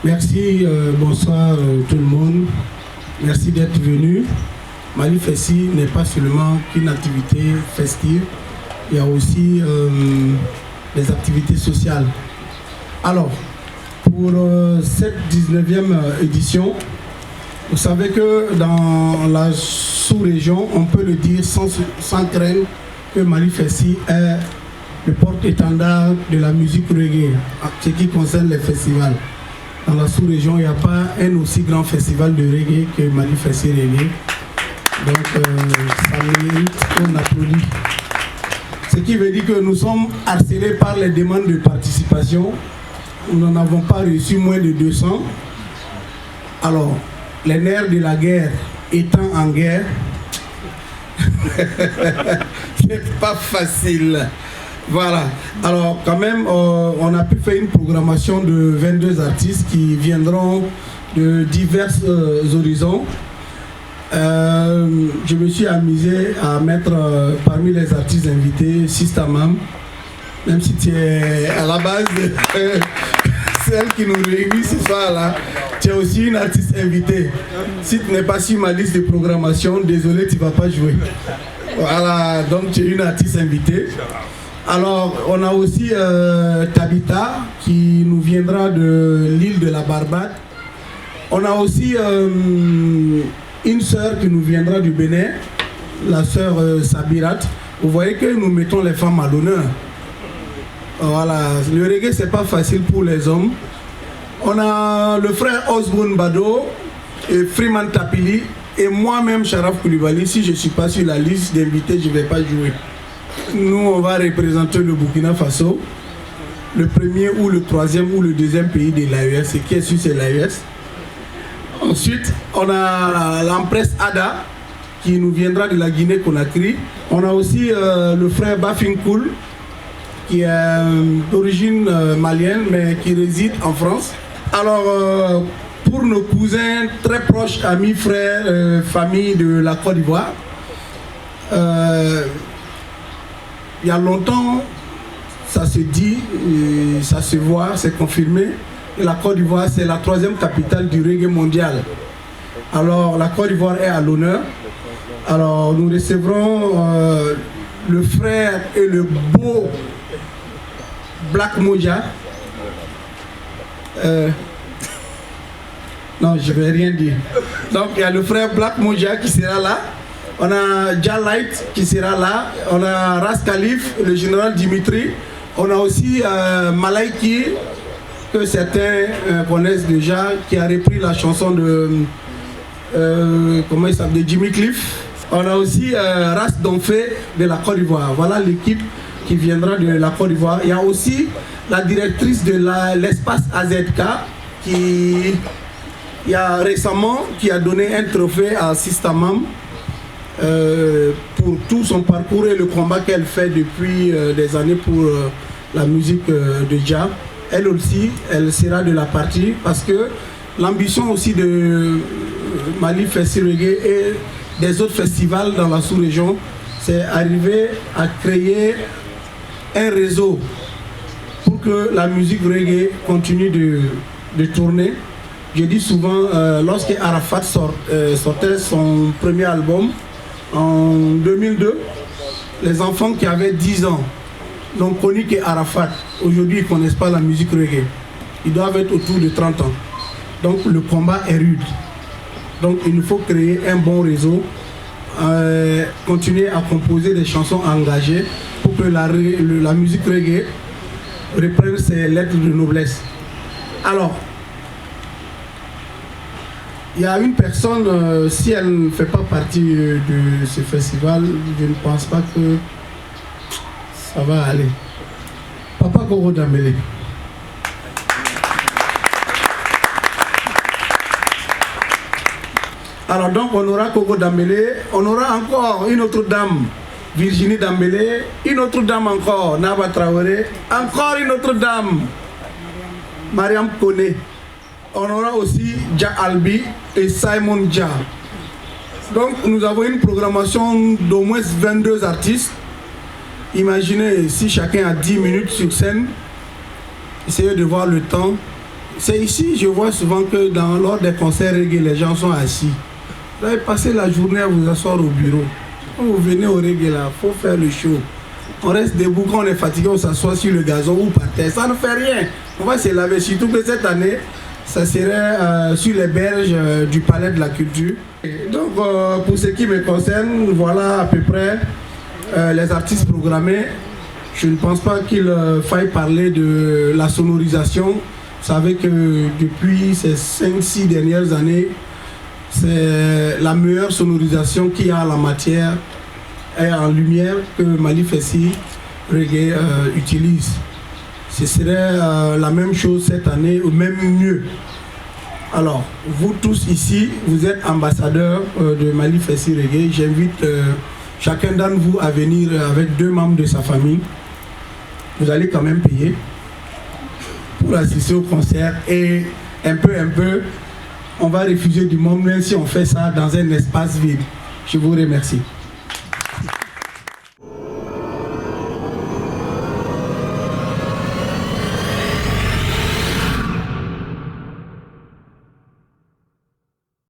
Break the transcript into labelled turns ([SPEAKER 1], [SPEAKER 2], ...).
[SPEAKER 1] Merci, bonsoir tout le monde. Merci d'être venu. Mali Fessi n'est pas seulement qu'une activité festive, il y a aussi des activités sociales. Alors, pour cette 19e édition, vous savez que dans la sous-région, on peut le dire sans crainte que Mali Fessi est le porte-étendard de la musique reggae, ce qui concerne les festivals. Dans la sous-région, il n'y a pas un aussi grand festival de reggae que Mali Fessi Reggae. Donc, ça mérite qu'on applaudit. Ce qui veut dire que nous sommes harcelés par les demandes de participation. Nous n'en avons pas reçu moins de 200. Alors, les nerfs de la guerre étant en guerre, c'est pas facile. Voilà. Alors, quand même, on a pu faire une programmation de 22 artistes qui viendront de divers horizons. Je me suis amusé à mettre parmi les artistes invités Sistamam, même si tu es à la base celle qui nous réunit ce soir-là, tu es aussi une artiste invitée. Si tu n'es pas sur ma liste de programmation, désolé, tu ne vas pas jouer. Voilà, donc tu es une artiste invitée. Alors, on a aussi Tabitha qui nous viendra de l'île de la Barbade. On a aussi une sœur qui nous viendra du Bénin, la sœur Sabirat. Vous voyez que nous mettons les femmes à l'honneur. Voilà, le reggae c'est pas facile pour les hommes. On a le frère Osborne Bado et Freeman Tapili et moi-même Sharaf Koulibaly. Si je ne suis pas sur la liste d'invités, je ne vais pas jouer. Nous, on va représenter le Burkina Faso, le premier ou le troisième ou le deuxième pays de l'AES. Ce qui est sûr, c'est l'AES. Ensuite, on a l'empresse Ada qui nous viendra de la Guinée-Conakry. On a aussi le frère Bafinkoul qui est d'origine malienne mais qui réside en France. Alors, pour nos cousins très proches, amis, frères, famille de la Côte d'Ivoire, il y a longtemps, ça se dit, ça se voit, c'est confirmé. Et la Côte d'Ivoire, c'est la 3e capitale du reggae mondial. Alors, la Côte d'Ivoire est à l'honneur. Alors, nous recevrons le frère et le beau Black Moja. Non, je ne vais rien dire. Donc, il y a le frère Black Moja qui sera là. On a Jalite qui sera là. On a Ras Khalif, le général Dimitri. On a aussi Malaiki, que certains connaissent déjà, qui a repris la chanson de comment il s'appelle, de Jimmy Cliff. On a aussi Ras Donfé de la Côte d'Ivoire. Voilà l'équipe qui viendra de la Côte d'Ivoire. Il y a aussi la directrice de l'espace AZK qui il y a récemment qui a donné un trophée à Sistamam pour tout son parcours et le combat qu'elle fait depuis des années pour la musique de Dja. Elle aussi, elle sera de la partie parce que l'ambition aussi de Mali Fessi Reggae et des autres festivals dans la sous-région, c'est arriver à créer un réseau pour que la musique reggae continue de tourner. Je dis souvent, lorsque Arafat sortait son premier album en 2002, les enfants qui avaient 10 ans n'ont connu qu'Arafat. Aujourd'hui, ils ne connaissent pas la musique reggae. Ils doivent être autour de 30 ans. Donc le combat est rude. Donc il nous faut créer un bon réseau, continuer à composer des chansons engagées pour que la musique reggae reprenne ses lettres de noblesse. Alors, il y a une personne, si elle ne fait pas partie de ce festival, je ne pense pas que ça va aller. Papa Koko Dambélé. Alors donc on aura Koko Dambélé, on aura encore une autre dame, Virginie Dambélé, une autre dame encore, Naba Traoré, encore une autre dame, Mariam Kone. On aura aussi Dja Albi et Simon Dja. Donc nous avons une programmation d'au moins 22 artistes. Imaginez si chacun a 10 minutes sur scène, essayez de voir le temps c'est ici, je vois souvent que lors des concerts reggae, les gens sont assis. Vous avez passé la journée à vous asseoir au bureau. Quand vous venez au reggae là, il faut faire le show. On reste debout, quand on est fatigué, on s'assoit sur le gazon ou par terre. Ça ne fait rien. On va se laver, surtout que cette année, ça serait sur les berges du Palais de la Culture. Et donc, pour ce qui me concerne, voilà à peu près les artistes programmés. Je ne pense pas qu'il faille parler de la sonorisation. Vous savez que depuis ces 5-6 dernières années, c'est la meilleure sonorisation qu'il y a en la matière et en lumière que Mali Fessi Reggae utilise. Ce serait la même chose cette année, ou même mieux. Alors, vous tous ici, vous êtes ambassadeurs de Mali Fessi Reggae. J'invite chacun d'entre vous à venir avec 2 membres de sa famille. Vous allez quand même payer pour assister au concert et un peu, on va refuser du monde même si on fait ça dans un espace vide. Je vous remercie.